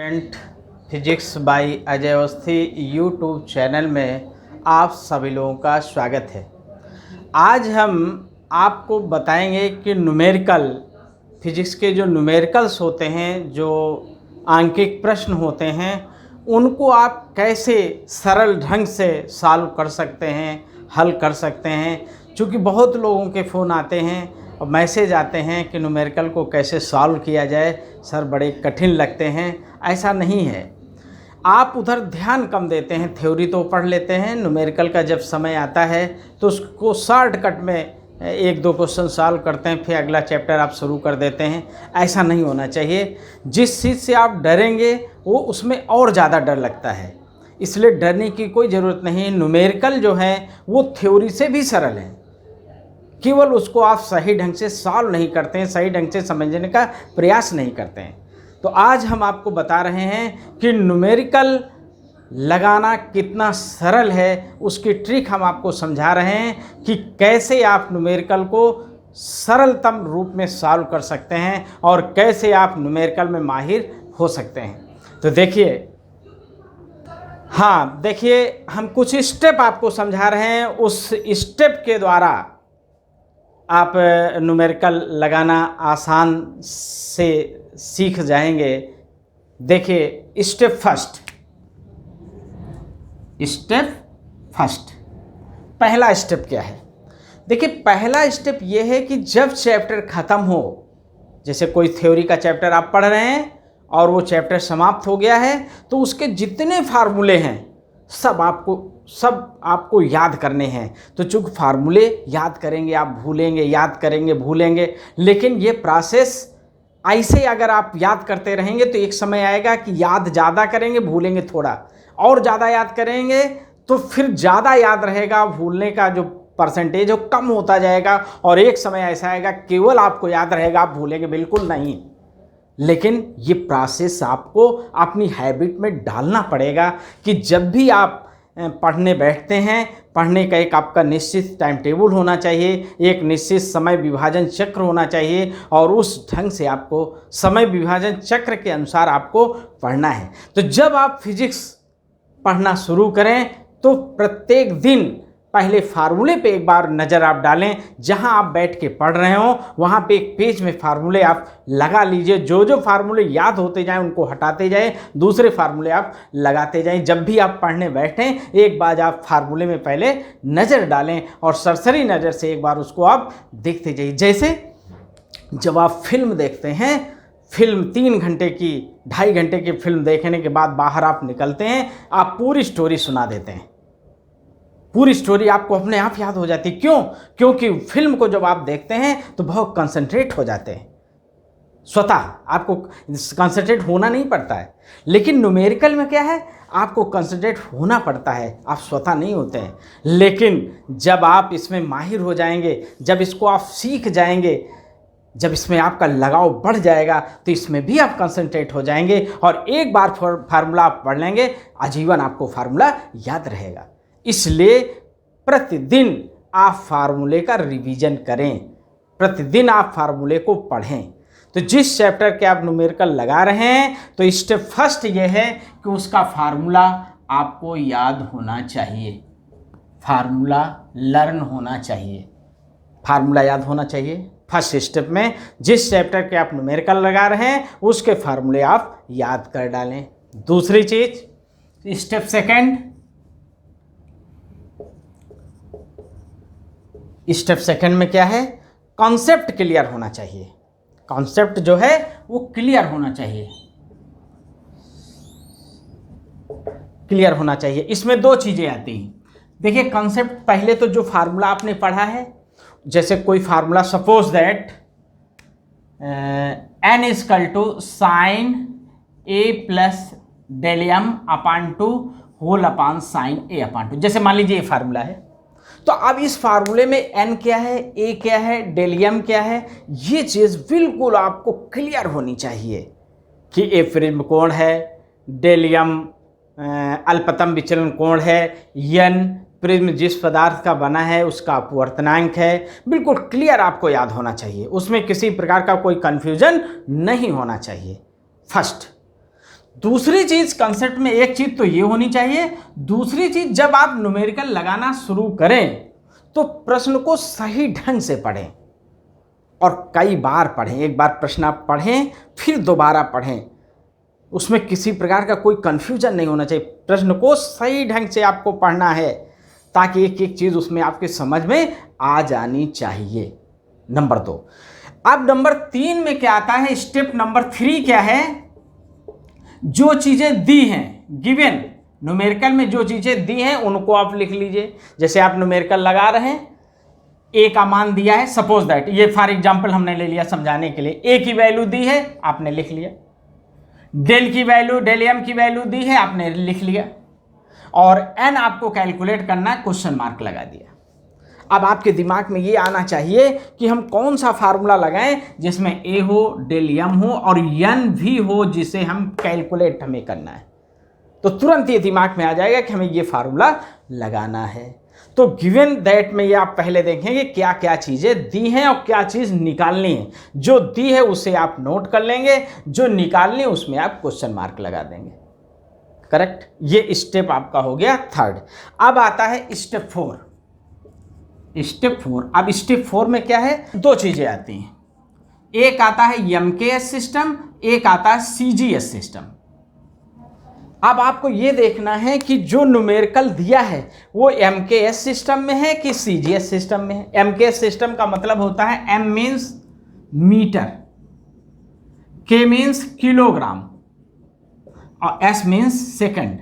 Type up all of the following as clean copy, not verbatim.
Student physics bye Ajay Awasthi YouTube channel में आप सभी लोगों का स्वागत है। आज हम आपको बताएंगे कि न्यूमेरिकल फिजिक्स के जो न्यूमेरिकल्स होते हैं, जो आंकिक प्रश्न होते हैं, उनको आप कैसे सरल ढंग से सॉल्व कर सकते हैं, हल कर सकते हैं। क्योंकि बहुत लोगों के फ़ोन आते हैं और मैसेज आते हैं कि न्यूमेरिकल को कैसे सॉल्व किया जाए, सर बड़े कठिन लगते हैं। ऐसा नहीं है, आप उधर ध्यान कम देते हैं, थ्योरी तो पढ़ लेते हैं, न्यूमेरिकल का जब समय आता है तो उसको शॉर्टकट में एक दो क्वेश्चन सॉल्व करते हैं, फिर अगला चैप्टर आप शुरू कर देते हैं। ऐसा नहीं होना चाहिए। जिस चीज़ से आप डरेंगे वो उसमें और ज़्यादा डर लगता है, इसलिए डरने की कोई ज़रूरत नहीं। न्यूमेरिकल जो है वो थ्योरी से भी सरल है, केवल उसको आप सही ढंग से सॉल्व नहीं करते हैं, सही ढंग से समझने का प्रयास नहीं करते हैं। तो आज हम आपको बता रहे हैं कि न्यूमेरिकल लगाना कितना सरल है, उसकी ट्रिक हम आपको समझा रहे हैं कि कैसे आप न्यूमेरिकल को सरलतम रूप में सॉल्व कर सकते हैं और कैसे आप न्यूमेरिकल में माहिर हो सकते हैं। तो देखिए, देखिए हम कुछ स्टेप आपको समझा रहे हैं, उस स्टेप के द्वारा आप न्यूमेरिकल लगाना आसान से सीख जाएंगे। देखिए, स्टेप फर्स्ट पहला स्टेप क्या है? देखिए, पहला स्टेप ये है कि जब चैप्टर ख़त्म हो, जैसे कोई थ्योरी का चैप्टर आप पढ़ रहे हैं और वो चैप्टर समाप्त हो गया है, तो उसके जितने फार्मूले हैं सब आपको याद करने हैं। तो चूँकि फार्मूले याद करेंगे आप भूलेंगे, याद करेंगे भूलेंगे, लेकिन ये प्रोसेस ऐसे अगर आप याद करते रहेंगे तो एक समय आएगा कि याद ज़्यादा करेंगे, भूलेंगे थोड़ा, और ज़्यादा याद करेंगे तो फिर ज़्यादा याद रहेगा, भूलने का जो परसेंटेज वो कम होता जाएगा, और एक समय ऐसा आएगा केवल आपको याद रहेगा, आप भूलेंगे बिल्कुल नहीं। लेकिन ये प्रोसेस आपको अपनी हैबिट में डालना पड़ेगा कि जब भी आप पढ़ने बैठते हैं, पढ़ने का एक आपका निश्चित टाइम टेबल होना चाहिए, एक निश्चित समय विभाजन चक्र होना चाहिए, और उस ढंग से आपको समय विभाजन चक्र के अनुसार आपको पढ़ना है। तो जब आप फिजिक्स पढ़ना शुरू करें तो प्रत्येक दिन पहले फार्मूले पे एक बार नज़र आप डालें। जहां आप बैठ के पढ़ रहे हो वहां पे एक पेज में फार्मूले आप लगा लीजिए। जो फार्मूले याद होते जाएं उनको हटाते जाएं, दूसरे फार्मूले आप लगाते जाएं। जब भी आप पढ़ने बैठें एक बार आप फार्मूले में पहले नज़र डालें और सरसरी नज़र से एक बार उसको आप देखते जाइए। जैसे जब आप फिल्म देखते हैं, फिल्म 3 घंटे की 2.5 घंटे की फिल्म देखने के बाद बाहर आप निकलते हैं, आप पूरी स्टोरी सुना देते हैं, पूरी स्टोरी आपको अपने आप याद हो जाती है। क्यों? क्योंकि फिल्म को जब आप देखते हैं तो बहुत कंसंट्रेट हो जाते हैं, स्वतः आपको कंसंट्रेट होना नहीं पड़ता है। लेकिन न्यूमेरिकल में क्या है, आपको कंसंट्रेट होना पड़ता है, आप स्वतः नहीं होते हैं। लेकिन जब आप इसमें माहिर हो जाएंगे, जब इसको आप सीख जाएंगे, जब इसमें आपका लगाव बढ़ जाएगा तो इसमें भी आप कंसंट्रेट हो जाएंगे, और एक बार फार्मूला आप पढ़ लेंगे, आजीवन आपको फार्मूला याद रहेगा। इसलिए प्रतिदिन आप फार्मूले का रिवीजन करें, प्रतिदिन आप फार्मूले को पढ़ें। तो जिस चैप्टर के आप न्यूमेरिकल लगा रहे हैं तो स्टेप फर्स्ट ये है कि उसका फार्मूला आपको याद होना चाहिए, फार्मूला लर्न होना चाहिए, फार्मूला याद होना चाहिए। फर्स्ट स्टेप में जिस चैप्टर के आप न्यूमेरिकल लगा रहे हैं उसके फार्मूले आप याद कर डालें। दूसरी चीज, स्टेप सेकंड में क्या है, कॉन्सेप्ट क्लियर होना चाहिए। कॉन्सेप्ट जो है वो क्लियर होना चाहिए, क्लियर होना चाहिए। इसमें 2 चीजें आती हैं। देखिए, कॉन्सेप्ट पहले तो जो फार्मूला आपने पढ़ा है, जैसे कोई formula, suppose that n = sin a plus del m upon 2 whole upon sine a upon 2, जैसे मान लीजिए ये फार्मूला है। तो अब इस फार्मूले में n क्या है, a क्या है, डेल m क्या है, ये चीज़ बिल्कुल आपको क्लियर होनी चाहिए कि a प्रिज्म कोण है, डेल m अल्पतम विचलन कोण है, n प्रिज्म जिस पदार्थ का बना है उसका अपवर्तनांक है। बिल्कुल क्लियर आपको याद होना चाहिए, उसमें किसी प्रकार का कोई कन्फ्यूजन नहीं होना चाहिए। फर्स्ट। दूसरी चीज कंसेप्ट में एक चीज तो ये होनी चाहिए, दूसरी चीज जब आप न्यूमेरिकल लगाना शुरू करें तो प्रश्न को सही ढंग से पढ़ें और कई बार पढ़ें। एक बार प्रश्न आप पढ़ें फिर दोबारा पढ़ें, उसमें किसी प्रकार का कोई कंफ्यूजन नहीं होना चाहिए। प्रश्न को सही ढंग से आपको पढ़ना है ताकि एक एक चीज़ उसमें आपके समझ में आ जानी चाहिए। नंबर 2। अब नंबर 3 में क्या आता है, स्टेप नंबर 3 क्या है, जो चीज़ें दी हैं गिवन न्यूमेरिकल में, जो चीज़ें दी हैं उनको आप लिख लीजिए। जैसे आप न्यूमेरिकल लगा रहे हैं, ए का मान दिया है, सपोज दैट, ये फॉर एग्जांपल हमने ले लिया समझाने के लिए, ए की वैल्यू दी है आपने लिख लिया, डेल की वैल्यू, डेल एम की वैल्यू दी है आपने लिख लिया, और एन आपको कैलकुलेट करना है, क्वेश्चन मार्क लगा दिया। अब आपके दिमाग में ये आना चाहिए कि हम कौन सा फार्मूला लगाएं जिसमें ए हो, डेल एम हो और एन भी हो जिसे हम कैलकुलेट हमें करना है। तो तुरंत ये दिमाग में आ जाएगा कि हमें ये फार्मूला लगाना है। तो गिवन दैट में ये आप पहले देखेंगे क्या क्या चीज़ें दी हैं और क्या चीज़ निकालनी है। जो दी है उसे आप नोट कर लेंगे, जो निकालनी है उसमें आप क्वेश्चन मार्क लगा देंगे। करेक्ट, ये स्टेप आपका हो गया 3rd। अब आता है स्टेप 4। स्टेप 4, अब स्टेप 4 में क्या है, 2 चीज़ें आती हैं, एक आता है MKS सिस्टम, एक आता है CGS सिस्टम। अब आपको ये देखना है कि जो न्यूमेरिकल दिया है वो MKS सिस्टम में है कि CGS सिस्टम में है। MKS सिस्टम का मतलब होता है M means metre, K means kilogram और S मीन्स सेकंड,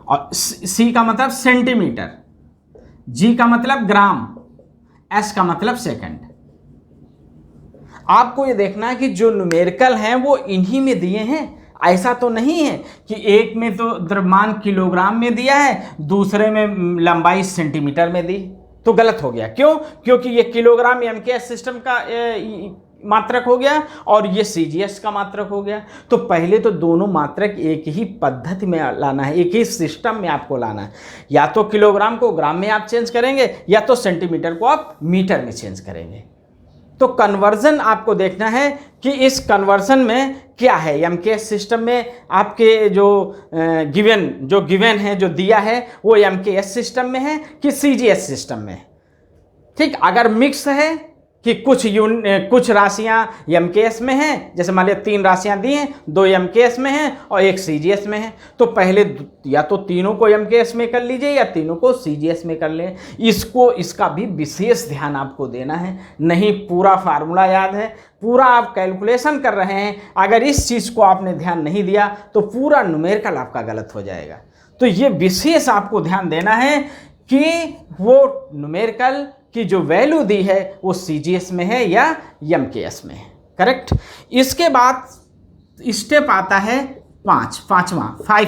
और C का मतलब सेंटीमीटर, G का मतलब ग्राम, S का मतलब सेकंड। आपको ये देखना है कि जो न्यूमेरिकल हैं वो इन्हीं में दिए हैं। ऐसा तो नहीं है कि एक में तो द्रव्यमान किलोग्राम में दिया है, दूसरे में लंबाई सेंटीमीटर में दी, तो गलत हो गया। क्यों? क्योंकि ये किलोग्राम MKS सिस्टम का मात्रक हो गया और ये CGS का मात्रक हो गया। तो पहले तो दोनों मात्रक एक ही पद्धति में लाना है, एक ही सिस्टम में आपको लाना है। या तो किलोग्राम को ग्राम में आप चेंज करेंगे या तो सेंटीमीटर को आप मीटर में चेंज करेंगे। तो कन्वर्जन आपको देखना है कि इस कन्वर्जन में क्या है। MKS सिस्टम में आपके जो गिवन है, जो दिया है वो MKS सिस्टम में है कि CGS सिस्टम में है। ठीक, अगर मिक्स है कि कुछ राशियां MKS में हैं, जैसे मान लिया 3 राशियां दी हैं, 2 MKS में हैं और 1 CGS में है, तो पहले या तो तीनों को MKS में कर लीजिए या तीनों को CGS में कर लें। इसका भी विशेष ध्यान आपको देना है। नहीं पूरा फार्मूला याद है, पूरा आप कैलकुलेशन कर रहे हैं, अगर इस चीज़ को आपने ध्यान नहीं दिया तो पूरा न्यूमेरिकल आपका गलत हो जाएगा। तो ये विशेष आपको ध्यान देना है कि वो न्यूमेरिकल की जो वैल्यू दी है वो CGS में है या MKS में है। करेक्ट। इसके बाद स्टेप आता है 5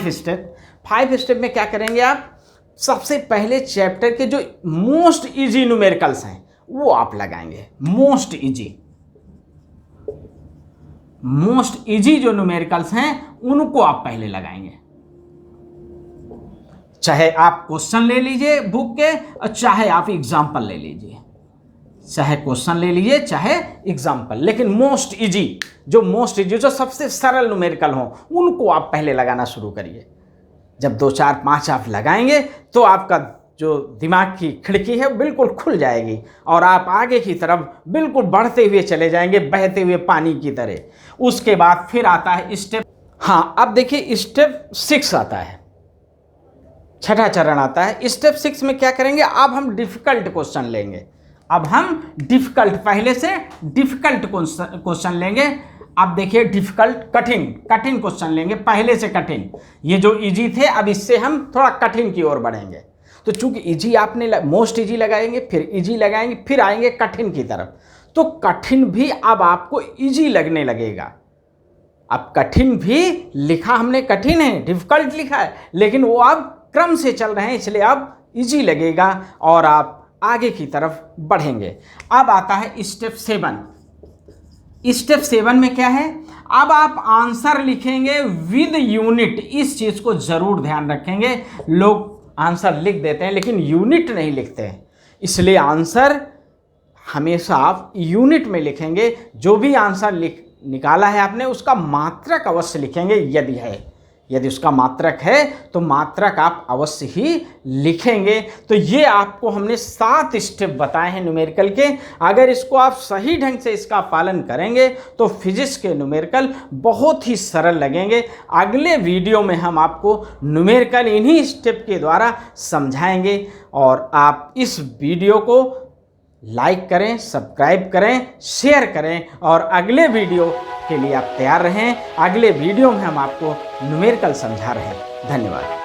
स्टेप। 5 स्टेप में क्या करेंगे आप, सबसे पहले चैप्टर के जो मोस्ट इजी न्यूमेरिकल्स हैं वो आप लगाएंगे। मोस्ट इजी जो न्यूमेरिकल्स हैं उनको आप पहले लगाएंगे। चाहे आप क्वेश्चन ले लीजिए बुक के और चाहे आप एग्जाम्पल ले लीजिए, चाहे क्वेश्चन ले लीजिए चाहे एग्जाम्पल, लेकिन मोस्ट इजी जो सबसे सरल न्यूमेरिकल हो उनको आप पहले लगाना शुरू करिए। जब 2 4 5 आप लगाएंगे तो आपका जो दिमाग की खिड़की है बिल्कुल खुल जाएगी और आप आगे की तरफ बिल्कुल बढ़ते हुए चले जाएंगे, बहते हुए पानी की तरह। उसके बाद फिर आता है स्टेप, हाँ अब देखिए स्टेप 6 आता है, 6ठा चरण आता है। स्टेप 6 में क्या करेंगे, अब हम डिफिकल्ट क्वेश्चन लेंगे। अब हम डिफिकल्ट, पहले से डिफिकल्ट क्वेश्चन लेंगे। अब देखिए डिफिकल्ट, कठिन क्वेश्चन लेंगे, पहले से कठिन। ये जो इजी थे अब इससे हम थोड़ा कठिन की ओर बढ़ेंगे। तो चूंकि इजी आपने मोस्ट इजी लगाएंगे, फिर इजी लगाएंगे, फिर आएंगे कठिन की तरफ, तो कठिन भी अब आपको इजी लगने लगेगा। अब कठिन भी लिखा हमने, कठिन है, डिफिकल्ट लिखा है, लेकिन वो अब क्रम से चल रहे हैं इसलिए अब इजी लगेगा और आप आगे की तरफ बढ़ेंगे। अब आता है स्टेप 7। स्टेप 7 में क्या है, अब आप आंसर लिखेंगे विद यूनिट। इस चीज को जरूर ध्यान रखेंगे, लोग आंसर लिख देते हैं लेकिन यूनिट नहीं लिखते हैं, इसलिए आंसर हमेशा आप यूनिट में लिखेंगे। जो भी आंसर निकाला है आपने उसका मात्रक अवश्य लिखेंगे यदि है, यदि उसका मात्रक है तो मात्रक आप अवश्य ही लिखेंगे। तो ये आपको हमने 7 स्टेप बताए हैं न्यूमेरिकल के। अगर इसको आप सही ढंग से इसका पालन करेंगे तो फिजिक्स के न्यूमेरिकल बहुत ही सरल लगेंगे। अगले वीडियो में हम आपको न्यूमेरिकल इन्हीं स्टेप के द्वारा समझाएंगे और आप इस वीडियो को लाइक करें, सब्सक्राइब करें, शेयर करें और अगले वीडियो के लिए आप तैयार रहें। अगले वीडियो में हम आपको न्यूमेरिकल समझा रहे हैं। धन्यवाद।